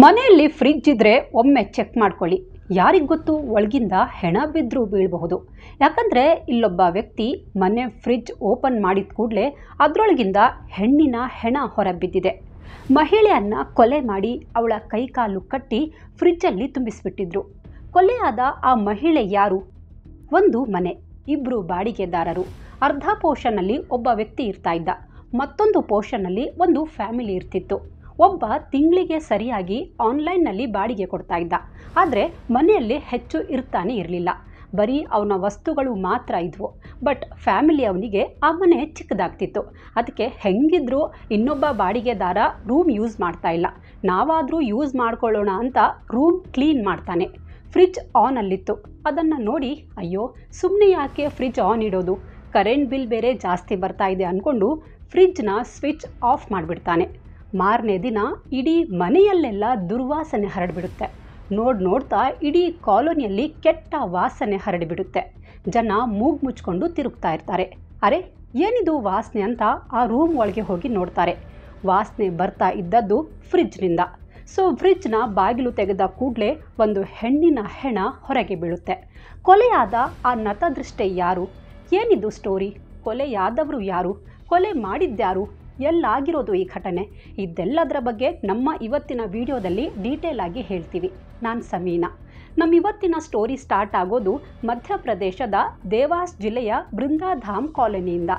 ಮನೆಯಲ್ಲಿ ಫ್ರಿಡ್ಜ್ ಇದ್ದರೆ ಒಮ್ಮೆ ಚೆಕ್ ಮಾಡ್ಕೊಳ್ಳಿ. ಯಾರಿಗೆ ಗೊತ್ತು, ಒಳಗಿಂದ ಹೆಣ ಬಿದ್ದರೂ ಬೀಳಬಹುದು. ಯಾಕಂದರೆ ಇಲ್ಲೊಬ್ಬ ವ್ಯಕ್ತಿ ಮನೆ ಫ್ರಿಡ್ಜ್ ಓಪನ್ ಮಾಡಿದ ಕೂಡಲೇ ಅದರೊಳಗಿಂದ ಹೆಣ್ಣಿನ ಹೆಣ ಹೊರಬಿದ್ದಿದೆ. ಮಹಿಳೆಯನ್ನು ಕೊಲೆ ಮಾಡಿ ಅವಳ ಕೈಕಾಲು ಕಟ್ಟಿ ಫ್ರಿಡ್ಜಲ್ಲಿ ತುಂಬಿಸಿಬಿಟ್ಟಿದ್ರು. ಕೊಲೆಯಾದ ಆ ಮಹಿಳೆ ಯಾರು? ಒಂದು ಮನೆ, ಇಬ್ಬರು ಬಾಡಿಗೆದಾರರು. ಅರ್ಧ ಪೋರ್ಷನ್ನಲ್ಲಿ ಒಬ್ಬ ವ್ಯಕ್ತಿ ಇರ್ತಾ ಇದ್ದ, ಮತ್ತೊಂದು ಪೋರ್ಷನ್ನಲ್ಲಿ ಒಂದು ಫ್ಯಾಮಿಲಿ ಇರ್ತಿತ್ತು. ಒಬ್ಬ ತಿಂಗಳಿಗೆ ಸರಿಯಾಗಿ ಆನ್ಲೈನ್ನಲ್ಲಿ ಬಾಡಿಗೆ ಕೊಡ್ತಾ ಇದ್ದ, ಆದರೆ ಮನೆಯಲ್ಲಿ ಹೆಚ್ಚು ಇರ್ತಾನೆ ಇರಲಿಲ್ಲ. ಬರೀ ಅವನ ವಸ್ತುಗಳು ಮಾತ್ರ ಇದ್ವು. ಬಟ್ ಫ್ಯಾಮಿಲಿ ಅವನಿಗೆ ಆ ಮನೆ ಚಿಕ್ಕದಾಗ್ತಿತ್ತು. ಅದಕ್ಕೆ ಹೆಂಗಿದ್ರೂ ಇನ್ನೊಬ್ಬ ಬಾಡಿಗೆದಾರ ರೂಮ್ ಯೂಸ್ ಮಾಡ್ತಾ ಇಲ್ಲ, ನಾವಾದರೂ ಯೂಸ್ ಮಾಡ್ಕೊಳ್ಳೋಣ ಅಂತ ರೂಮ್ ಕ್ಲೀನ್ ಮಾಡ್ತಾನೆ. ಫ್ರಿಡ್ಜ್ ಆನಲ್ಲಿತ್ತು. ಅದನ್ನು ನೋಡಿ ಅಯ್ಯೋ ಸುಮ್ಮನೆ ಯಾಕೆ ಫ್ರಿಡ್ಜ್ ಆನ್ ಇಡೋದು, ಕರೆಂಟ್ ಬಿಲ್ ಬೇರೆ ಜಾಸ್ತಿ ಬರ್ತಾ ಇದೆ ಅಂದ್ಕೊಂಡು ಫ್ರಿಡ್ಜ್ನ ಸ್ವಿಚ್ ಆಫ್ ಮಾಡಿಬಿಡ್ತಾನೆ. ಮಾರನೇ ದಿನ ಇಡೀ ಮನೆಯಲ್ಲೆಲ್ಲ ದುರ್ವಾಸನೆ ಹರಡಿಬಿಡುತ್ತೆ. ನೋಡ್ತಾ ಇಡೀ ಕಾಲೋನಿಯಲ್ಲಿ ಕೆಟ್ಟ ವಾಸನೆ ಹರಡಿಬಿಡುತ್ತೆ. ಜನ ಮೂಗು ಮುಚ್ಕೊಂಡು ತಿರುಗ್ತಾ ಇರ್ತಾರೆ. ಅರೆ ಏನಿದು ವಾಸನೆ ಅಂತ ಆ ರೂಮ್ ಒಳಗೆ ಹೋಗಿ ನೋಡ್ತಾರೆ. ವಾಸನೆ ಬರ್ತಾ ಇದ್ದದ್ದು ಫ್ರಿಡ್ಜ್ನಿಂದ. ಸೊ ಫ್ರಿಡ್ಜ್ನ ಬಾಗಿಲು ತೆಗೆದ ಕೂಡಲೇ ಒಂದು ಹೆಣ್ಣಿನ ಹೆಣ ಹೊರಗೆ ಬೀಳುತ್ತೆ. ಕೊಲೆಯಾದ ಆ ನತದೃಷ್ಟೆ ಯಾರು? ಏನಿದು ಸ್ಟೋರಿ? ಕೊಲೆಯಾದವರು ಯಾರು? ಕೊಲೆ ಮಾಡಿದ್ಯಾರು? ಎಲ್ಲಾಗಿರೋದು ಈ ಘಟನೆ? ಇದೆಲ್ಲದರ ಬಗ್ಗೆ ನಮ್ಮ ಇವತ್ತಿನ ವಿಡಿಯೋದಲ್ಲಿ ಡೀಟೇಲ್ ಆಗಿ ಹೇಳ್ತೀವಿ. ನಾನು ಸಮೀನಾ. ನಮ್ಮ ಇವತ್ತಿನ ಸ್ಟೋರಿ ಸ್ಟಾರ್ಟ್ ಆಗೋದು ಮಧ್ಯಪ್ರದೇಶದ ದೇವಾಸ್ ಜಿಲ್ಲೆಯ ಬೃಂದಾಧಾಮ್ ಕಾಲೋನಿಯಿಂದ.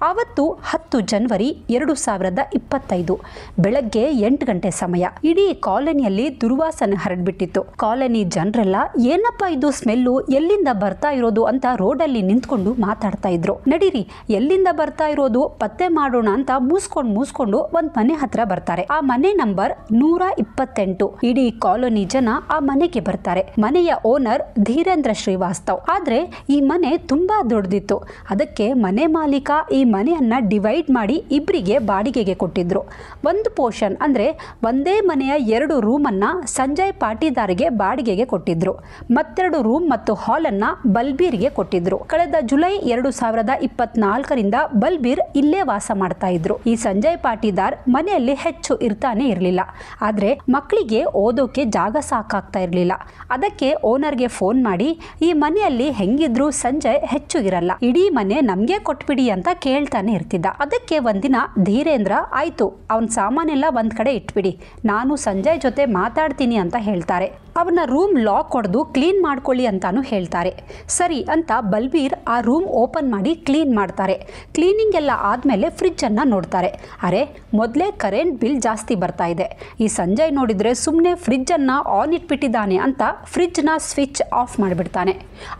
ಆವತ್ತು 10 ಜನವರಿ 2025 ಬೆಳಗ್ಗೆ 8 ಗಂಟೆ ಸಮಯ. ಇಡೀ ಕಾಲೋನಿಯಲ್ಲಿ ದುರ್ವಾಸನೆ ಹರಡ್ಬಿಟ್ಟಿತ್ತು. ಕಾಲೋನಿ ಜನರೆಲ್ಲ ಏನಪ್ಪ ಇದು ಸ್ಮೆಲ್ಲು, ಎಲ್ಲಿಂದ ಬರ್ತಾ ಇರೋದು ಅಂತ ರೋಡಲ್ಲಿ ನಿಂತ್ಕೊಂಡು ಮಾತಾಡ್ತಾ ಇದ್ರು. ನಡೀರಿ ಎಲ್ಲಿಂದ ಬರ್ತಾ ಇರೋದು ಪತ್ತೆ ಮಾಡೋಣ ಅಂತ ಮೂಸ್ಕೊಂಡು ಒಂದ್ ಮನೆ ಹತ್ರ ಬರ್ತಾರೆ. ಆ ಮನೆ ನಂಬರ್ 128. ಇಡೀ ಕಾಲೋನಿ ಜನ ಆ ಮನೆಗೆ ಬರ್ತಾರೆ. ಮನೆಯ ಓನರ್ ಧೀರೇಂದ್ರ ಶ್ರೀವಾಸ್ತವ್. ಆದ್ರೆ ಈ ಮನೆ ತುಂಬಾ ದೊಡ್ಡದಿತ್ತು. ಅದಕ್ಕೆ ಮನೆ ಮಾಲೀಕ ಈ ಮನೆಯನ್ನ ಡಿವೈಡ್ ಮಾಡಿ ಇಬ್ಬರಿಗೆ ಬಾಡಿಗೆಗೆ ಕೊಟ್ಟಿದ್ರು. ಒಂದು ಪೋರ್ಷನ್ ಅಂದ್ರೆ ಒಂದೇ ಮನೆಯ 2 ರೂಮನ್ನ ಸಂಜಯ್ ಪಾಟೀದಾರ್ಗೆ ಬಾಡಿಗೆಗೆ ಕೊಟ್ಟಿದ್ರು. ಮತ್ತೆರಡು ರೂಮ್ ಮತ್ತು ಹಾಲ್ ಅನ್ನ ಬಲ್ಬೀರ್ಗೆ ಕೊಟ್ಟಿದ್ರು. ಕಳೆದ ಜುಲೈ 2024ರಿಂದ ಬಲ್ಬೀರ್ ಇಲ್ಲೇ ವಾಸ ಮಾಡ್ತಾ ಇದ್ರು. ಈ ಸಂಜಯ್ ಪಾಟೀದಾರ್ ಮನೆಯಲ್ಲಿ ಹೆಚ್ಚು ಇರ್ತಾನೆ ಇರಲಿಲ್ಲ. ಆದ್ರೆ ಮಕ್ಕಳಿಗೆ ಓದೋಕೆ ಜಾಗ ಸಾಕಾಗ್ತಾ ಇರಲಿಲ್ಲ. ಅದಕ್ಕೆ ಓನರ್ಗೆ ಫೋನ್ ಮಾಡಿ ಈ ಮನೆಯಲ್ಲಿ ಹೆಂಗಿದ್ರು ಸಂಜಯ್ ಹೆಚ್ಚು ಇರಲ್ಲ, ಇಡೀ ಮನೆ ನಮ್ಗೆ ಕೊಟ್ಬಿಡಿ ಅಂತ ಕೇಳ್ತಾನೆ ಇರ್ತಿದ್ದ. ಅದಕ್ಕೆ ಒಂದಿನ ಧೀರೇಂದ್ರ ಆಯ್ತು ಅವನ ಸಾಮಾನೆಲ್ಲ ಒಂದ್ ಕಡೆ ಇಟ್ಬಿಡಿ, ನಾನು ಸಂಜಯ್ ಜೊತೆ ಮಾತಾಡ್ತೀನಿ ಅಂತ ಹೇಳ್ತಾರೆ. ಅವನ ರೂಮ್ ಲಾಕ್ ಹೊಡೆದು ಕ್ಲೀನ್ ಮಾಡ್ಕೊಳ್ಳಿ ಅಂತಾನು ಹೇಳ್ತಾರೆ. ಸರಿ ಅಂತ ಬಲ್ಬೀರ್ ಆ ರೂಮ್ ಓಪನ್ ಮಾಡಿ ಕ್ಲೀನ್ ಮಾಡ್ತಾರೆ. ಕ್ಲೀನಿಂಗ್ ಎಲ್ಲ ಆದ್ಮೇಲೆ ಫ್ರಿಡ್ಜ್ ಅನ್ನ ನೋಡ್ತಾರೆ. ಅರೆ ಮೊದಲೇ ಕರೆಂಟ್ ಬಿಲ್ ಜಾಸ್ತಿ ಬರ್ತಾ ಇದೆ. ಈ ಸಂಜಯ್ ನೋಡಿದ್ರೆ ಸುಮ್ಮನೆ ಫ್ರಿಡ್ಜ್ ಅನ್ನ ಆನ್ ಇಟ್ಬಿಟ್ಟಿದ್ದಾನೆ ಅಂತ ಫ್ರಿಡ್ಜ್ನ ಸ್ವಿಚ್ ಆಫ್ ಮಾಡಿಬಿಡ್ತಾನೆ.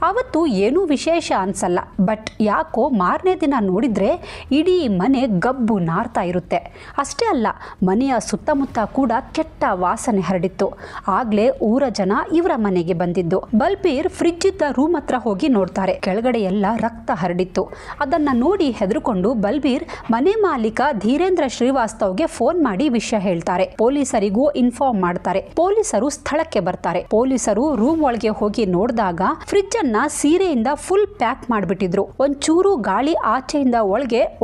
ಆವತ್ತು ಏನೂ ವಿಶೇಷ ಅನ್ಸಲ್ಲ. ಬಟ್ ಯಾಕೋ ಮಾರನೇ ದಿನ ನೋಡಿದ್ರೆ ಇಡೀ ಮನೆ ಗಬ್ಬು ನಾರ್ತಾ ಇರುತ್ತೆ. ಅಷ್ಟೇ ಅಲ್ಲ, ಮನೆಯ ಸುತ್ತಮುತ್ತ ಕೂಡ ಕೆಟ್ಟ ವಾಸನೆ ಹರಡಿತ್ತು. ಆಗ್ಲೇ ಊರ ಜನ ಇವರ ಮನೆಗೆ ಬಂದಿದ್ದು. ಬಲ್ಬೀರ್ ಫ್ರಿಡ್ಜ್ ಇದ್ದ ರೂಮ್ ಹತ್ರ ಹೋಗಿ ನೋಡ್ತಾರೆ. ಕೆಳಗಡೆ ಎಲ್ಲ ರಕ್ತ ಹರಡಿತ್ತು. ಅದನ್ನ ನೋಡಿ ಹೆದರ್ಕೊಂಡು ಬಲ್ಬೀರ್ ಮನೆ ಮಾಲೀಕ ಧೀರೇಂದ್ರ ಶ್ರೀವಾಸ್ತವ್ಗೆ ಫೋನ್ ಮಾಡಿ ವಿಷಯ ಹೇಳ್ತಾರೆ. ಪೊಲೀಸರಿಗೂ ಇನ್ಫಾರ್ಮ್ ಮಾಡ್ತಾರೆ. ಪೊಲೀಸರು ಸ್ಥಳಕ್ಕೆ ಬರ್ತಾರೆ. ಪೊಲೀಸರು ರೂಮ್ ಒಳಗೆ ಹೋಗಿ ನೋಡಿದಾಗ ಫ್ರಿಡ್ಜ್ ಅನ್ನ ಸೀರೆಯಿಂದ ಫುಲ್ ಪ್ಯಾಕ್ ಮಾಡಿಬಿಟ್ಟಿದ್ರು. ಒಂಚೂರು ಗಾಳಿ ಆಚೆಯಿಂದ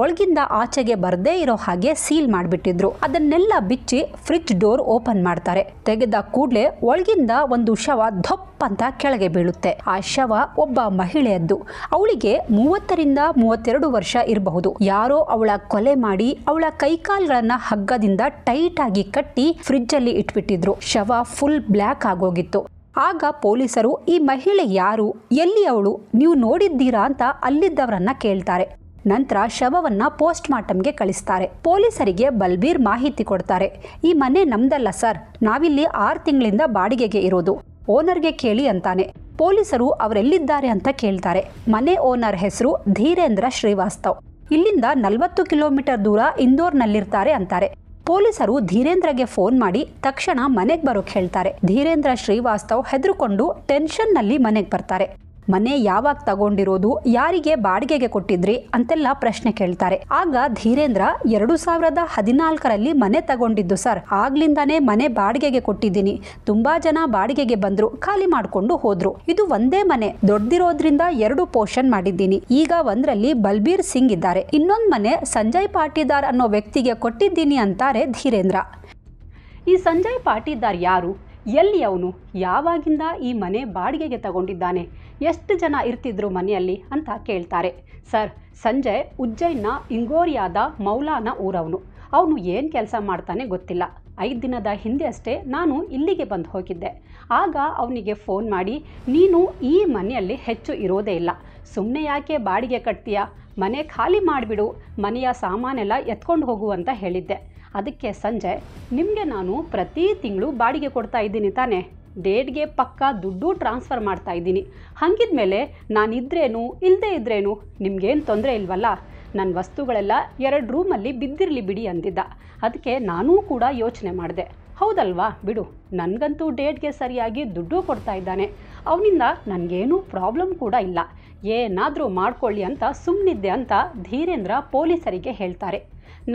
ಒಳಗಿಂದ ಆಚೆಗೆ ಬರ್ದೇ ಇರೋ ಹಾಗೆ ಸೀಲ್ ಮಾಡಿಬಿಟ್ಟಿದ್ರು. ಅದನ್ನೆಲ್ಲ ಬಿಚ್ಚಿ ಫ್ರಿಡ್ಜ್ ಡೋರ್ ಓಪನ್ ಮಾಡ್ತಾರೆ. ತೆಗೆದ ಕೂಡಲೇ ಒಳಗಿಂದ ಒಂದು ಶವ ಧೊಪ್ ಅಂತ ಕೆಳಗೆ ಬೀಳುತ್ತೆ. ಆ ಶವ ಒಬ್ಬ ಮಹಿಳೆಯದ್ದು. ಅವಳಿಗೆ 30ರಿಂದ 32 ವರ್ಷ ಇರಬಹುದು. ಯಾರೋ ಅವಳ ಕೊಲೆ ಮಾಡಿ ಅವಳ ಕೈಕಾಲ್ಗಳನ್ನ ಹಗ್ಗದಿಂದ ಟೈಟ್ ಆಗಿ ಕಟ್ಟಿ ಫ್ರಿಡ್ಜ್ ಅಲ್ಲಿ ಇಟ್ಬಿಟ್ಟಿದ್ರು. ಶವ ಫುಲ್ ಬ್ಲ್ಯಾಕ್ ಆಗೋಗಿತ್ತು. ಆಗ ಪೊಲೀಸರು ಈ ಮಹಿಳೆ ಯಾರು, ಎಲ್ಲಿ ಅವಳು, ನೀವು ನೋಡಿದ್ದೀರಾ ಅಂತ ಅಲ್ಲಿದ್ದವರನ್ನ ಕೇಳ್ತಾರೆ. ನಂತರ ಶವವನ್ನ ಪೋಸ್ಟ್ ಮಾರ್ಟಮ್ಗೆ ಕಳಿಸ್ತಾರೆ. ಪೊಲೀಸರಿಗೆ ಬಲ್ಬೀರ್ ಮಾಹಿತಿ ಕೊಡ್ತಾರೆ. ಈ ಮನೆ ನಮ್ದಲ್ಲ ಸರ್, ನಾವಿಲ್ಲಿ 6 ತಿಂಗಳಿಂದ ಬಾಡಿಗೆಗೆ ಇರೋದು, ಓನರ್ಗೆ ಕೇಳಿ ಅಂತಾನೆ. ಪೊಲೀಸರು ಅವರೆಲ್ಲಿದ್ದಾರೆ ಅಂತ ಕೇಳ್ತಾರೆ. ಮನೆ ಓನರ್ ಹೆಸರು ಧೀರೇಂದ್ರ ಶ್ರೀವಾಸ್ತವ್. ಇಲ್ಲಿಂದ 40 ಕಿಲೋಮೀಟರ್ ದೂರ ಇಂದೋರ್ನಲ್ಲಿರ್ತಾರೆ ಅಂತಾರೆ. ಪೊಲೀಸರು ಧೀರೇಂದ್ರಗೆ ಫೋನ್ ಮಾಡಿ ತಕ್ಷಣ ಮನೆಗೆ ಬರೋಕ್ ಹೇಳ್ತಾರೆ. ಧೀರೇಂದ್ರ ಶ್ರೀವಾಸ್ತವ್ ಹೆದರ್ಕೊಂಡು ಟೆನ್ಷನ್ ನಲ್ಲಿ ಮನೆಗೆ ಬರ್ತಾರೆ. ಮನೆ ಯಾವಾಗ ತಗೊಂಡಿರೋದು, ಯಾರಿಗೆ ಬಾಡಿಗೆಗೆ ಕೊಟ್ಟಿದ್ರಿ ಅಂತೆಲ್ಲ ಪ್ರಶ್ನೆ ಕೇಳ್ತಾರೆ. ಆಗ ಧೀರೇಂದ್ರ 2014ರಲ್ಲಿ ಮನೆ ತಗೊಂಡಿದ್ದು ಸರ್, ಆಗ್ಲಿಂದಾನೇ ಮನೆ ಬಾಡಿಗೆಗೆ ಕೊಟ್ಟಿದ್ದೀನಿ. ತುಂಬಾ ಜನ ಬಾಡಿಗೆಗೆ ಬಂದ್ರು, ಖಾಲಿ ಮಾಡ್ಕೊಂಡು ಹೋದ್ರು. ಇದು ಒಂದೇ ಮನೆ, ದೊಡ್ಡದಿರೋದ್ರಿಂದ 2 ಪೋರ್ಷನ್ ಮಾಡಿದ್ದೀನಿ. ಈಗ ಒಂದ್ರಲ್ಲಿ ಬಲ್ಬೀರ್ ಸಿಂಗ್ ಇದ್ದಾರೆ, ಇನ್ನೊಂದ್ ಮನೆ ಸಂಜಯ್ ಪಾಟೀದಾರ್ ಅನ್ನೋ ವ್ಯಕ್ತಿಗೆ ಕೊಟ್ಟಿದ್ದೀನಿ ಅಂತಾರೆ ಧೀರೇಂದ್ರ. ಈ ಸಂಜಯ್ ಪಾಟೀದಾರ್ ಯಾರು, ಎಲ್ಲಿ ಅವನು, ಯಾವಾಗಿಂದ ಈ ಮನೆ ಬಾಡಿಗೆಗೆ ತಗೊಂಡಿದ್ದಾನೆ, ಎಷ್ಟು ಜನ ಇರ್ತಿದ್ರು ಮನೆಯಲ್ಲಿ ಅಂತ ಕೇಳ್ತಾರೆ. ಸರ್, ಸಂಜಯ್ ಉಜ್ಜೈನ್ನ ಇಂಗೋರಿಯಾದ ಮೌಲಾನ ಊರವನು. ಅವನು ಏನು ಕೆಲಸ ಮಾಡ್ತಾನೆ ಗೊತ್ತಿಲ್ಲ. 5 ದಿನದ ಹಿಂದೆ ಅಷ್ಟೇ ನಾನು ಇಲ್ಲಿಗೆ ಬಂದು ಹೋಗಿದ್ದೆ. ಆಗ ಅವನಿಗೆ ಫೋನ್ ಮಾಡಿ, ನೀನು ಈ ಮನೆಯಲ್ಲಿ ಹೆಚ್ಚು ಇರೋದೇ ಇಲ್ಲ, ಸುಮ್ಮನೆ ಯಾಕೆ ಬಾಡಿಗೆ ಕಟ್ತೀಯಾ, ಮನೆ ಖಾಲಿ ಮಾಡಿಬಿಡು, ಮನೆಯ ಸಾಮಾನೆಲ್ಲ ಎತ್ಕೊಂಡು ಹೋಗು ಅಂತ ಹೇಳಿದ್ದೆ. ಅದಕ್ಕೆ ಸಂಜಯ್, ನಿಮಗೆ ನಾನು ಪ್ರತಿ ತಿಂಗಳು ಬಾಡಿಗೆ ಕೊಡ್ತಾ ಇದ್ದೀನಿ ತಾನೇ, ಡೇಟ್ಗೆ ಪಕ್ಕ ದುಡ್ಡು ಟ್ರಾನ್ಸ್ಫರ್ ಮಾಡ್ತಾ ಇದ್ದೀನಿ, ಹಾಗಿದ್ಮೇಲೆ ನಾನಿದ್ರೇನು ಇಲ್ಲದೇ ಇದ್ರೇನು ನಿಮಗೇನು ತೊಂದರೆ ಇಲ್ವಲ್ಲ, ನನ್ನ ವಸ್ತುಗಳೆಲ್ಲ 2 ರೂಮಲ್ಲಿ ಬಿದ್ದಿರಲಿ ಬಿಡಿ ಅಂದಿದ್ದ. ಅದಕ್ಕೆ ನಾನೂ ಕೂಡ ಯೋಚನೆ ಮಾಡಿದೆ, ಹೌದಲ್ವಾ ಬಿಡು, ನನಗಂತೂ ಡೇಟ್ಗೆ ಸರಿಯಾಗಿ ದುಡ್ಡು ಕೊಡ್ತಾ ಇದ್ದಾನೆ, ಅವನಿಂದ ನನಗೇನೂ ಪ್ರಾಬ್ಲಮ್ ಕೂಡ ಇಲ್ಲ, ಏನಾದರೂ ಮಾಡ್ಕೊಳ್ಳಿ ಅಂತ ಸುಮ್ಮನಿದ್ದೆ ಅಂತ ಧೀರೇಂದ್ರ ಪೊಲೀಸರಿಗೆ ಹೇಳ್ತಾರೆ.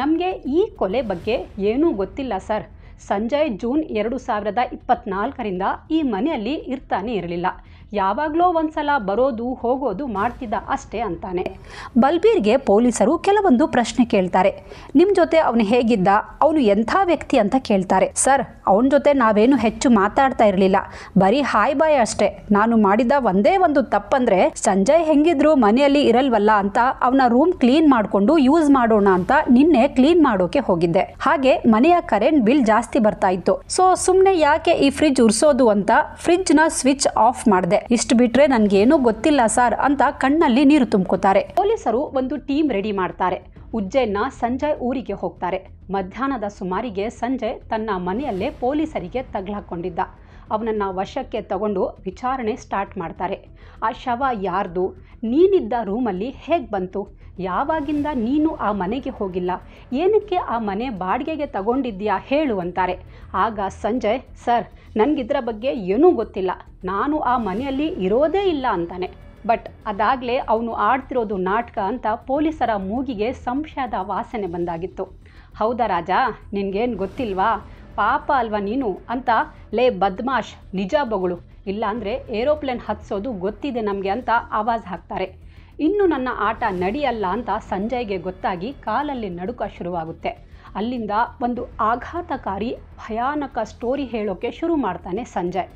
ನಮಗೆ ಈ ಕೊಲೆ ಬಗ್ಗೆ ಏನೂ ಗೊತ್ತಿಲ್ಲ ಸರ್. ಸಂಜಯ್ ಜೂನ್ 2024ರಿಂದ ಈ ಮನೆಯಲ್ಲಿ ಇರ್ತಾನೆ ಇರಲಿಲ್ಲ, ಯಾವಾಗಲೋ ಒಂದ್ಸಲ ಬರೋದು ಹೋಗೋದು ಮಾಡ್ತಿದ್ದ ಅಷ್ಟೇ ಅಂತಾನೆ. ಬಲ್ಬೀರ್ಗೆ ಪೊಲೀಸರು ಕೆಲವೊಂದು ಪ್ರಶ್ನೆ ಕೇಳ್ತಾರೆ. ನಿಮ್ಮ ಜೊತೆ ಅವನು ಹೇಗಿದ್ದ, ಅವನು ಎಂಥ ವ್ಯಕ್ತಿ ಅಂತ ಕೇಳ್ತಾರೆ. ಸರ್, ಅವನ ಜೊತೆ ನಾವೇನು ಹೆಚ್ಚು ಮಾತಾಡ್ತಾ ಇರಲಿಲ್ಲ, ಬರೀ ಹಾಯ್ ಬಾಯ್ ಅಷ್ಟೇ. ನಾನು ಮಾಡಿದ ಒಂದೇ ಒಂದು ತಪ್ಪಂದರೆ ಸಂಜಯ್ ಹೆಂಗಿದ್ರು ಮನೆಯಲ್ಲಿ ಇರಲ್ವಲ್ಲ ಅಂತ ಅವನ ರೂಮ್ ಕ್ಲೀನ್ ಮಾಡಿಕೊಂಡು ಯೂಸ್ ಮಾಡೋಣ ಅಂತ ನಿನ್ನೆ ಕ್ಲೀನ್ ಮಾಡೋಕೆ ಹೋಗಿದ್ದೆ. ಹಾಗೆ ಮನೆಯ ಕರೆಂಟ್ ಬಿಲ್ ಜಾಸ್ತಿ ಬರ್ತಾ ಇತ್ತು, ಸೊ ಸುಮ್ಮನೆ ಯಾಕೆ ಈ ಫ್ರಿಡ್ಜ್ ಉರ್ಸೋದು ಅಂತ ಫ್ರಿಡ್ಜ್ನ ಸ್ವಿಚ್ ಆಫ್ ಮಾಡಿದೆ. ಇಷ್ಟು ಬಿಟ್ರೆ ನನ್ಗೇನೂ ಗೊತ್ತಿಲ್ಲ ಸರ್ ಅಂತ ಕಣ್ಣಲ್ಲಿ ನೀರು ತುಂಬ್ಕೋತಾರೆ. ಪೊಲೀಸರು ಒಂದು ಟೀಮ್ ರೆಡಿ ಮಾಡ್ತಾರೆ. ಉಜ್ಜೈನ್ನ ಸಂಜಯ್ ಊರಿಗೆ ಹೋಗ್ತಾರೆ. ಮಧ್ಯಾಹ್ನದ ಸುಮಾರಿಗೆ ಸಂಜಯ್ ತನ್ನ ಮನೆಯಲ್ಲೇ ಪೊಲೀಸರಿಗೆ ತಗಲಾಕೊಂಡಿದ್ದ. ಅವನನ್ನು ವಶಕ್ಕೆ ತಗೊಂಡು ವಿಚಾರಣೆ ಸ್ಟಾರ್ಟ್ ಮಾಡ್ತಾರೆ. ಆ ಶವ ಯಾರ್ದು, ನೀನಿದ್ದ ರೂಮಲ್ಲಿ ಹೇಗೆ ಬಂತು, ಯಾವಾಗಿಂದ ನೀನು ಆ ಮನೆಗೆ ಹೋಗಿಲ್ಲ, ಏನಕ್ಕೆ ಆ ಮನೆ ಬಾಡಿಗೆಗೆ ತಗೊಂಡಿದ್ಯಾ ಹೇಳು ಅಂತಾರೆ. ಆಗ ಸಂಜಯ್, ಸರ್ ನನಗಿದ್ರ ಬಗ್ಗೆ ಏನೂ ಗೊತ್ತಿಲ್ಲ, ನಾನು ಆ ಮನೆಯಲ್ಲಿ ಇರೋದೇ ಇಲ್ಲ ಅಂತಾನೆ. ಬಟ್ ಅದಾಗಲೇ ಅವನು ಆಡ್ತಿರೋದು ನಾಟಕ ಅಂತ ಪೊಲೀಸರ ಮೂಗಿಗೆ ಸಂಶಯದ ವಾಸನೆ ಬಂದಾಗಿತ್ತು. ಹೌದಾ ರಾಜ, ನಿನಗೇನು ಗೊತ್ತಿಲ್ವಾ, ಪಾಪ ಅಲ್ವಾ ನೀನು ಅಂತ, ಲೇ ಬದ್ಮಾಶ್ ನಿಜ ಬೊಗಳು, ಇಲ್ಲಾಂದರೆ ಏರೋಪ್ಲೇನ್ ಹತ್ಸೋದು ಗೊತ್ತಿದೆ ನಮಗೆ ಅಂತ ಆವಾಜ್ ಹಾಕ್ತಾರೆ. ಇನ್ನು ನನ್ನ ಆಟ ನಡೆಯಲ್ಲ ಅಂತ ಸಂಜಯ್ಗೆ ಗೊತ್ತಾಗಿ ಕಾಲಲ್ಲಿ ನಡುಕ ಶುರುವಾಗುತ್ತೆ. ಅಲ್ಲಿಂದ ಒಂದು ಆಘಾತಕಾರಿ ಭಯಾನಕ ಸ್ಟೋರಿ ಹೇಳೋಕೆ ಶುರು ಮಾಡ್ತಾನೆ ಸಂಜಯ್.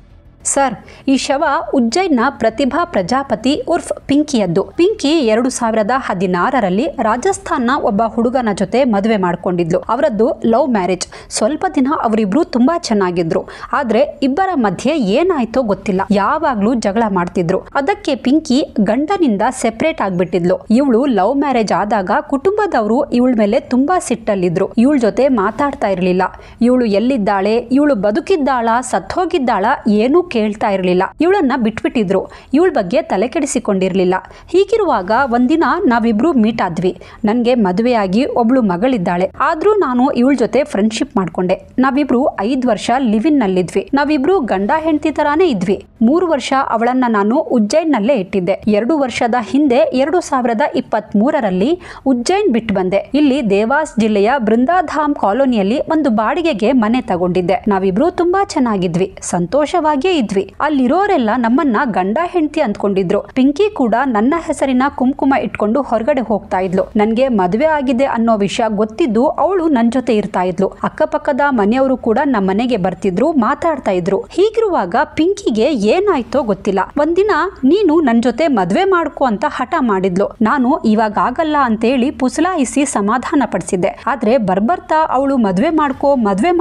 ಸರ್, ಈ ಶವ ಉಜ್ಜೈನ್ನ ಪ್ರತಿಭಾ ಪ್ರಜಾಪತಿ ಉರ್ಫ್ ಪಿಂಕಿಯದ್ದು. ಪಿಂಕಿ 2016ರಲ್ಲಿ ರಾಜಸ್ಥಾನ್ನ ಒಬ್ಬ ಹುಡುಗನ ಜೊತೆ ಮದುವೆ ಮಾಡ್ಕೊಂಡಿದ್ಲು. ಅವರದ್ದು ಲವ್ ಮ್ಯಾರೇಜ್. ಸ್ವಲ್ಪ ದಿನ ಅವರಿಬ್ರು ತುಂಬಾ ಚೆನ್ನಾಗಿದ್ರು. ಆದ್ರೆ ಇಬ್ಬರ ಮಧ್ಯೆ ಏನಾಯ್ತೋ ಗೊತ್ತಿಲ್ಲ, ಯಾವಾಗ್ಲೂ ಜಗಳ ಮಾಡ್ತಿದ್ರು. ಅದಕ್ಕೆ ಪಿಂಕಿ ಗಂಡನಿಂದ ಸೆಪರೇಟ್ ಆಗ್ಬಿಟ್ಟಿದ್ಲು. ಇವಳು ಲವ್ ಮ್ಯಾರೇಜ್ ಆದಾಗ ಕುಟುಂಬದವರು ಇವಳ ಮೇಲೆ ತುಂಬಾ ಸಿಟ್ಟಲ್ಲಿದ್ರು. ಇವಳ ಜೊತೆ ಮಾತಾಡ್ತಾ ಇರಲಿಲ್ಲ. ಇವಳು ಎಲ್ಲಿದ್ದಾಳೆ, ಇವಳು ಬದುಕಿದ್ದಾಳ ಸತ್ತೋಗಿದ್ದಾಳ ಏನೂ ಕೇಳ್ತಾ ಇರಲಿಲ್ಲ. ಇವಳನ್ನ ಬಿಟ್ಬಿಟ್ಟಿದ್ರು. ಇವಳ ಬಗ್ಗೆ ತಲೆ ಕೆಡಿಸಿಕೊಂಡಿರ್ಲಿಲ್ಲ. ಹೀಗಿರುವಾಗ ಒಂದಿನ ನಾವಿಬ್ರು ಮೀಟ್ ಆದ್ವಿ. ನನಗೆ ಮದುವೆಯಾಗಿ ಒಬ್ಳು ಮಗಳಿದ್ದಾಳೆ. ಆದ್ರೂ ನಾನು ಇವಳ ಜೊತೆ ಫ್ರೆಂಡ್ಶಿಪ್ ಮಾಡ್ಕೊಂಡೆ. ನಾವಿಬ್ರು 5 ವರ್ಷ ಲಿವಿನ್ ನಲ್ಲಿದ್ವಿ. ನಾವಿಬ್ರು ಗಂಡ ಹೆಂಡತಿ ತರಾನೇ ಇದ್ವಿ. 3 ವರ್ಷ ಅವಳನ್ನ ನಾನು ಉಜ್ಜೈನ್ನಲ್ಲೇ ಇಟ್ಟಿದ್ದೆ. 2 ವರ್ಷದ ಹಿಂದೆ 2023ರಲ್ಲಿ ಉಜ್ಜೈನ್ ಬಿಟ್ಟು ಬಂದೆ. ಇಲ್ಲಿ ದೇವಾಸ್ ಜಿಲ್ಲೆಯ ಬೃಂದಾಧಾಮ್ ಕಾಲೋನಿಯಲ್ಲಿ ಒಂದು ಬಾಡಿಗೆಗೆ ಮನೆ ತಗೊಂಡಿದ್ದೆ. ನಾವಿಬ್ರು ತುಂಬಾ ಚೆನ್ನಾಗಿದ್ವಿ, ಸಂತೋಷವಾಗಿ ಇದ್ವಿ. ಅಲ್ಲಿರೋರೆಲ್ಲ ನಮ್ಮನ್ನ ಗಂಡ ಹೆಂಡತಿ ಅಂದ್ಕೊಂಡಿದ್ರು. ಪಿಂಕಿ ಕೂಡ ನನ್ನ ಹೆಸರಿನ ಕುಂಕುಮ ಇಟ್ಕೊಂಡು ಹೊರಗಡೆ ಹೋಗ್ತಾ ಇದ್ಲು. ನನ್ಗೆ ಮದುವೆ ಆಗಿದೆ ಅನ್ನೋ ವಿಷಯ ಗೊತ್ತಿದ್ದು ಅವಳು ನನ್ ಜೊತೆ ಇರ್ತಾ ಇದ್ಲು. ಅಕ್ಕಪಕ್ಕದ ಮನೆಯವರು ಕೂಡ ನಮ್ಮ ಮನೆಗೆ ಬರ್ತಿದ್ರು, ಮಾತಾಡ್ತಾ ಇದ್ರು. ಹೀಗಿರುವಾಗ ಪಿಂಕಿಗೆ ಏನಾಯ್ತೋ ಗೊತ್ತಿಲ್ಲ. ಒಂದಿನ ನೀನು ನನ್ ಜೊತೆ ಮದುವೆ ಮಾಡ್ಕೋ ಅಂತ ಹಠ ಮಾಡಿದ್ಲು. ನಾನು ಇವಾಗ ಆಗಲ್ಲ ಅಂತೇಳಿ ಪುಸಲಾಯಿಸಿ ಸಮಾಧಾನ ಪಡಿಸಿದ್ದೆ. ಆದ್ರೆ ಬರ್ಬರ್ತಾ ಅವಳು ಮದುವೆ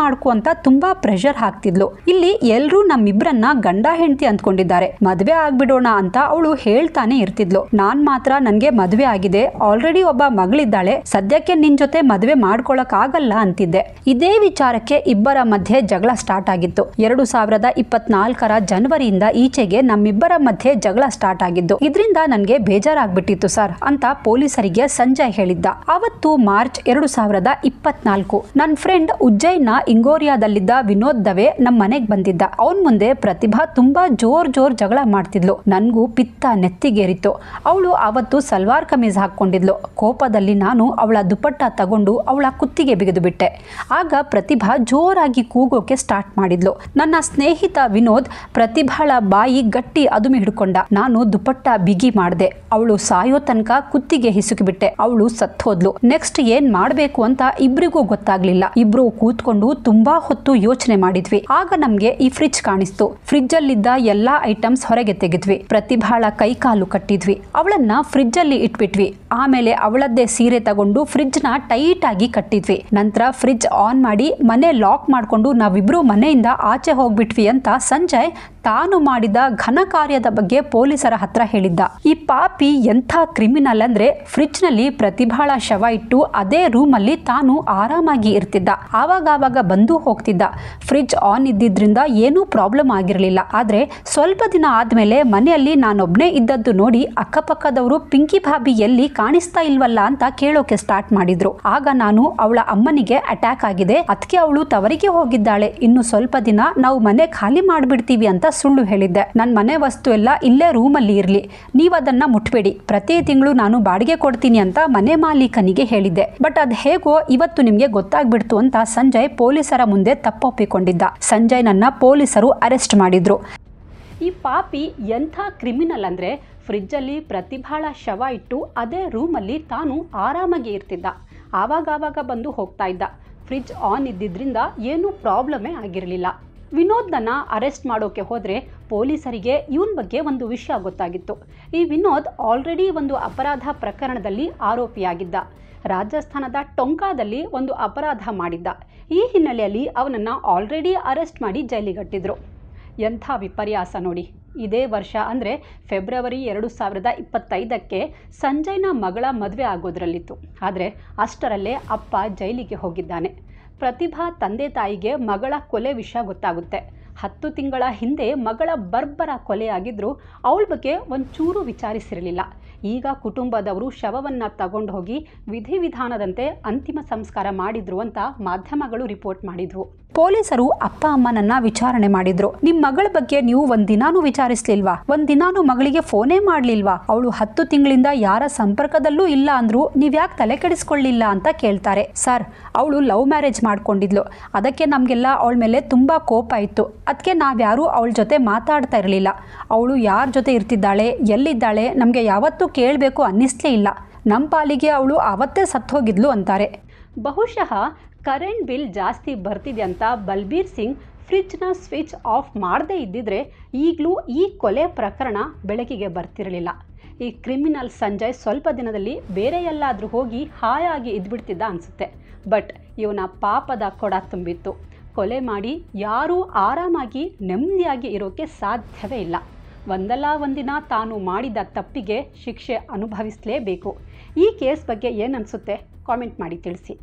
ಮಾಡ್ಕೋ ಅಂತ ತುಂಬಾ ಪ್ರೆಷರ್ ಹಾಕ್ತಿದ್ಲು. ಇಲ್ಲಿ ಎಲ್ರೂ ನಮ್ಮಿಬ್ರನ್ನ ಗಂಡ ಹೆಂಡತಿ ಅಂದ್ಕೊಂಡಿದ್ದಾರೆ, ಮದುವೆ ಆಗ್ಬಿಡೋಣ ಅಂತ ಅವಳು ಹೇಳ್ತಾನೆ ಇರ್ತಿದ್ಲು. ನಾನ್ ಮಾತ್ರ ನನ್ಗೆ ಮದುವೆ ಆಗಿದೆ, ಆಲ್ರೆಡಿ ಒಬ್ಬ ಮಗಳಿದ್ದಾಳೆ, ಸದ್ಯಕ್ಕೆ ನಿನ್ ಜೊತೆ ಮದುವೆ ಮಾಡ್ಕೊಳಕ್ ಆಗಲ್ಲ ಅಂತಿದ್ದೆ. ಇದೇ ವಿಚಾರಕ್ಕೆ ಇಬ್ಬರ ಮಧ್ಯೆ ಜಗಳ ಸ್ಟಾರ್ಟ್ ಆಗಿತ್ತು. 2024ರ ಜನವರಿಯಿಂದ ಈಚೆಗೆ ನಮ್ಮಿಬ್ಬರ ಮಧ್ಯೆ ಜಗಳ ಸ್ಟಾರ್ಟ್ ಆಗಿದ್ದು. ಇದರಿಂದ ನನ್ಗೆ ಬೇಜಾರಾಗ್ಬಿಟ್ಟಿತ್ತು ಸರ್ ಅಂತ ಪೊಲೀಸರಿಗೆ ಸಂಜಯ್ ಹೇಳಿದ್ದ. ಅವತ್ತು ಮಾರ್ಚ್ 2024 ನನ್ನ ಫ್ರೆಂಡ್ ಉಜ್ಜೈನ್ನ ಇಂಗೋರಿಯಾದಲ್ಲಿದ್ದ ವಿನೋದ್ ದವೆ ನಮ್ಮ ಮನೆಗೆ ಬಂದಿದ್ದ. ಅವನ್ ಮುಂದೆ ಪ್ರತಿಭಾ ತುಂಬಾ ಜೋರ್ ಜಗಳ ಮಾಡ್ತಿದ್ಲು. ನನ್ಗೂ ಪಿತ್ತ ನೆತ್ತಿಗೇರಿತ್ತು. ಅವಳು ಅವತ್ತು ಸಲ್ವಾರ್ ಕಮೀಸ್ ಹಾಕೊಂಡಿದ್ಲು. ಕೋಪದಲ್ಲಿ ನಾನು ಅವಳ ದುಪಟ್ಟ ತಗೊಂಡು ಅವಳ ಕುತ್ತಿಗೆ ಬಿಗಿದು ಬಿಟ್ಟೆ. ಆಗ ಪ್ರತಿಭಾ ಜೋರಾಗಿ ಕೂಗೋಕೆ ಸ್ಟಾರ್ಟ್ ಮಾಡಿದ್ಲು. ನನ್ನ ಸ್ನೇಹಿತ ವಿನೋದ್ ಪ್ರತಿಭಾಳ ಬಾಯಿ ಗಟ್ಟಿ ಅದುಮಿ ಹಿಡ್ಕೊಂಡ. ನಾನು ದುಪಟ್ಟ ಬಿಗಿ ಮಾಡಿದೆ. ಅವಳು ಸಾಯೋ ತನಕ ಕುತ್ತಿಗೆ ಹಿಸುಕಿಬಿಟ್ಟೆ. ಅವಳು ಸತ್ತೋದ್ಲು. ನೆಕ್ಸ್ಟ್ ಏನ್ ಮಾಡ್ಬೇಕು ಅಂತ ಇಬ್ರಿಗೂ ಗೊತ್ತಾಗ್ಲಿಲ್ಲ. ಇಬ್ರು ಕೂತ್ಕೊಂಡು ತುಂಬಾ ಹೊತ್ತು ಯೋಚನೆ ಮಾಡಿದ್ವಿ. ಆಗ ನಮ್ಗೆ ಈ ಫ್ರಿಡ್ಜ್ ಕಾಣಿಸ್ತು. ಫ್ರಿಡ್ಜ್ ಅಲ್ಲಿದ್ದ ಎಲ್ಲಾ ಐಟಮ್ಸ್ ಹೊರಗೆ ತೆಗೆದ್ವಿ. ಪ್ರತಿಭಾಳ ಕೈ ಕಾಲು ಕಟ್ಟಿದ್ವಿ. ಅವಳನ್ನ ಫ್ರಿಡ್ಜ್ ಅಲ್ಲಿ ಇಟ್ಬಿಟ್ವಿ. ಆಮೇಲೆ ಅವಳದ್ದೇ ಸೀರೆ ತಗೊಂಡು ಫ್ರಿಡ್ಜ್ ನ ಟೈಟ್ ಆಗಿ ಕಟ್ಟಿದ್ವಿ. ನಂತರ ಫ್ರಿಡ್ಜ್ ಆನ್ ಮಾಡಿ ಮನೆ ಲಾಕ್ ಮಾಡ್ಕೊಂಡು ನಾವಿಬ್ರು ಮನೆಯಿಂದ ಆಚೆ ಹೋಗ್ಬಿಟ್ವಿ ಅಂತ ಸಂಜಯ್ ತಾನು ಮಾಡಿದ ಘನ ಕಾರ್ಯದ ಬಗ್ಗೆ ಪೊಲೀಸರ ಹತ್ರ ಹೇಳಿದ್ದ. ಈ ಪಾಪಿ ಎಂಥ ಕ್ರಿಮಿನಲ್ ಅಂದ್ರೆ ಫ್ರಿಡ್ಜ್ ನಲ್ಲಿ ಪ್ರತಿಭಾಳ ಶವ ಇಟ್ಟು ಅದೇ ರೂಮ್ ಅಲ್ಲಿ ತಾನು ಆರಾಮಾಗಿ ಇರ್ತಿದ್ದ. ಆವಾಗ ಬಂದು ಹೋಗ್ತಿದ್ದ. ಫ್ರಿಡ್ಜ್ ಆನ್ ಇದ್ದಿದ್ರಿಂದ ಏನೂ ಪ್ರಾಬ್ಲಮ್ ಆಗಿರಲಿಲ್ಲ. ಆದ್ರೆ ಸ್ವಲ್ಪ ದಿನ ಆದ್ಮೇಲೆ ಮನೆಯಲ್ಲಿ ನಾನೊಬ್ನೇ ಇದ್ದದ್ದು ನೋಡಿ ಅಕ್ಕಪಕ್ಕದವರು ಪಿಂಕಿ ಭಾಬಿ ಎಲ್ಲಿ ಕಾಣಿಸ್ತಾ ಇಲ್ವಲ್ಲ ಅಂತ ಕೇಳೋಕೆ ಸ್ಟಾರ್ಟ್ ಮಾಡಿದ್ರು. ಆಗ ನಾನು ಅವಳ ಅಮ್ಮನಿಗೆ ಅಟ್ಯಾಕ್ ಆಗಿದೆ, ಅದಕ್ಕೆ ಅವಳು ತವರಿಗೆ ಹೋಗಿದ್ದಾಳೆ, ಇನ್ನು ಸ್ವಲ್ಪ ದಿನ ನಾವು ಮನೆ ಖಾಲಿ ಮಾಡ್ಬಿಡ್ತೀವಿ ಅಂತ ಸುಳ್ಳು ಹೇಳಿದ್ದೆ. ನನ್ನ ಮನೆ ವಸ್ತು ಎಲ್ಲ ಇಲ್ಲೇ ರೂಮಲ್ಲಿ ಇರಲಿ, ನೀವು ಅದನ್ನ ಮುಟ್ಬೇಡಿ, ಪ್ರತಿ ತಿಂಗಳು ನಾನು ಬಾಡಿಗೆ ಕೊಡ್ತೀನಿ ಅಂತ ಮನೆ ಮಾಲೀಕನಿಗೆ ಹೇಳಿದ್ದೆ. ಬಟ್ ಅದ್ ಹೇಗೋ ಇವತ್ತು ನಿಮ್ಗೆ ಗೊತ್ತಾಗ್ಬಿಡ್ತು ಅಂತ ಸಂಜಯ್ ಪೊಲೀಸರ ಮುಂದೆ ತಪ್ಪೊಪ್ಪಿಕೊಂಡಿದ್ದ. ಸಂಜಯ್ ನನ್ನ ಪೊಲೀಸರು ಅರೆಸ್ಟ್ ಮಾಡಿದ್ರು. ಈ ಪಾಪಿ ಎಂಥ ಕ್ರಿಮಿನಲ್ ಅಂದ್ರೆ ಫ್ರಿಡ್ಜಲ್ಲಿ ಪ್ರತಿಭಾಳ ಶವ ಇಟ್ಟು ಅದೇ ರೂಮಲ್ಲಿ ತಾನು ಆರಾಮಾಗಿ ಇರ್ತಿದ್ದ. ಆವಾಗ ಬಂದು ಹೋಗ್ತಾ ಇದ್ದ. ಫ್ರಿಡ್ಜ್ ಆನ್ ಇದ್ದಿದ್ರಿಂದ ಏನೂ ಪ್ರಾಬ್ಲಮೇ ಆಗಿರಲಿಲ್ಲ. ವಿನೋದ್ನ ಅರೆಸ್ಟ್ ಮಾಡೋಕೆ ಹೋದರೆ ಪೊಲೀಸರಿಗೆ ಇವನ ಬಗ್ಗೆ ಒಂದು ವಿಷಯ ಗೊತ್ತಾಗಿತ್ತು. ಈ ವಿನೋದ್ ಆಲ್ರೆಡಿ ಒಂದು ಅಪರಾಧ ಪ್ರಕರಣದಲ್ಲಿ ಆರೋಪಿಯಾಗಿದ್ದ. ರಾಜಸ್ಥಾನದ ಟೊಂಕಾದಲ್ಲಿ ಒಂದು ಅಪರಾಧ ಮಾಡಿದ್ದ. ಈ ಹಿನ್ನೆಲೆಯಲ್ಲಿ ಅವನನ್ನು ಆಲ್ರೆಡಿ ಅರೆಸ್ಟ್ ಮಾಡಿ ಜೈಲಿಗಟ್ಟಿದ್ರು. ಎಂಥ ವಿಪರ್ಯಾಸ ನೋಡಿ. ಇದೇ ವರ್ಷ ಅಂದರೆ ಫೆಬ್ರವರಿ 2025ಕ್ಕೆ ಸಂಜಯ್ನ ಮಗಳ ಮದುವೆ ಆಗೋದ್ರಲ್ಲಿತ್ತು. ಆದರೆ ಅಷ್ಟರಲ್ಲೇ ಅಪ್ಪ ಜೈಲಿಗೆ ಹೋಗಿದ್ದಾನೆ. ಪ್ರತಿಭಾ ತಂದೆ ತಾಯಿಗೆ ಮಗಳ ಕೊಲೆ ವಿಷಯ ಗೊತ್ತಾಗುತ್ತೆ. 10 ತಿಂಗಳ ಹಿಂದೆ ಮಗಳ ಬರ್ಬರ ಕೊಲೆಯಾಗಿದ್ದರೂ ಅವಳ ಬಗ್ಗೆ ಒಂಚೂರು ವಿಚಾರಿಸಿರಲಿಲ್ಲ. ಈಗ ಕುಟುಂಬದವರು ಶವವನ್ನು ತಗೊಂಡು ಹೋಗಿ ವಿಧಿವಿಧಾನದಂತೆ ಅಂತಿಮ ಸಂಸ್ಕಾರ ಮಾಡಿದ್ರು ಅಂತ ಮಾಧ್ಯಮಗಳು ರಿಪೋರ್ಟ್ ಮಾಡಿದ್ವು. ಪೊಲೀಸರು ಅಪ್ಪ ಅಮ್ಮನನ್ನ ವಿಚಾರಣೆ ಮಾಡಿದ್ರು. ನಿಮ್ಮ ಮಗಳ ಬಗ್ಗೆ ನೀವು ಒಂದಿನಾನು ವಿಚಾರಿಸ್ಲಿಲ್ವಾ? ಒಂದಿನಾನು ಮಗಳಿಗೆ ಫೋನೇ ಮಾಡ್ಲಿಲ್ವಾ? ಅವಳು 10 ತಿಂಗಳಿಂದ ಯಾರ ಸಂಪರ್ಕದಲ್ಲೂ ಇಲ್ಲ ಅಂದ್ರು ನೀವ್ಯಾಕೆ ತಲೆ ಕೆಡಿಸ್ಕೊಳ್ಳಿಲ್ಲ ಅಂತ ಕೇಳ್ತಾರೆ. ಸರ್, ಅವಳು ಲವ್ ಮ್ಯಾರೇಜ್ ಮಾಡ್ಕೊಂಡಿದ್ಲು. ಅದಕ್ಕೆ ನಮಗೆಲ್ಲ ಅವಳ ಮೇಲೆ ತುಂಬಾ ಕೋಪ ಇತ್ತು. ಅದಕ್ಕೆ ನಾವ್ಯಾರೂ ಅವಳ ಜೊತೆ ಮಾತಾಡ್ತಾ ಇರಲಿಲ್ಲ. ಅವಳು ಯಾರ ಜೊತೆ ಇರ್ತಿದ್ದಾಳೆ, ಎಲ್ಲಿದ್ದಾಳೆ ನಮಗೆ ಯಾವತ್ತೂ ಕೇಳಬೇಕು ಅನ್ನಿಸ್ಲೇ ಇಲ್ಲ. ನಮ್ಮ ಪಾಲಿಗೆ ಅವಳು ಆವತ್ತೇ ಸತ್ತೋಗಿದ್ಲು ಅಂತಾರೆ. ಬಹುಶಃ ಕರೆಂಟ್ ಬಿಲ್ ಜಾಸ್ತಿ ಬರ್ತಿದೆ ಅಂತ ಬಲ್ಬೀರ್ ಸಿಂಗ್ ಫ್ರಿಡ್ಜ್ನ ಸ್ವಿಚ್ ಆಫ್ ಮಾಡದೇ ಇದ್ದಿದ್ರೆ ಈಗಲೂ ಈ ಕೊಲೆ ಪ್ರಕರಣ ಬೆಳಕಿಗೆ ಬರ್ತಿರಲಿಲ್ಲ. ಈ ಕ್ರಿಮಿನಲ್ ಸಂಜಯ್ ಸ್ವಲ್ಪ ದಿನದಲ್ಲಿ ಬೇರೆ ಎಲ್ಲಾದರೂ ಹೋಗಿ ಹಾಯಾಗಿ ಇದ್ಬಿಡ್ತಿದ್ದ ಅನಿಸುತ್ತೆ. ಬಟ್ ಇವನ ಪಾಪದ ಕೊಡ ತುಂಬಿತ್ತು. ಕೊಲೆ ಮಾಡಿ ಯಾರೂ ಆರಾಮಾಗಿ ನೆಮ್ಮದಿಯಾಗಿ ಇರೋಕ್ಕೆ ಸಾಧ್ಯವೇ ಇಲ್ಲ. ಒಂದಲ್ಲ ಒಂದಿನ ತಾನು ಮಾಡಿದ ತಪ್ಪಿಗೆ ಶಿಕ್ಷೆ ಅನುಭವಿಸಲೇಬೇಕು. ಈ ಕೇಸ್ ಬಗ್ಗೆ ಏನನ್ಸುತ್ತೆ ಕಾಮೆಂಟ್ ಮಾಡಿ ತಿಳಿಸಿ.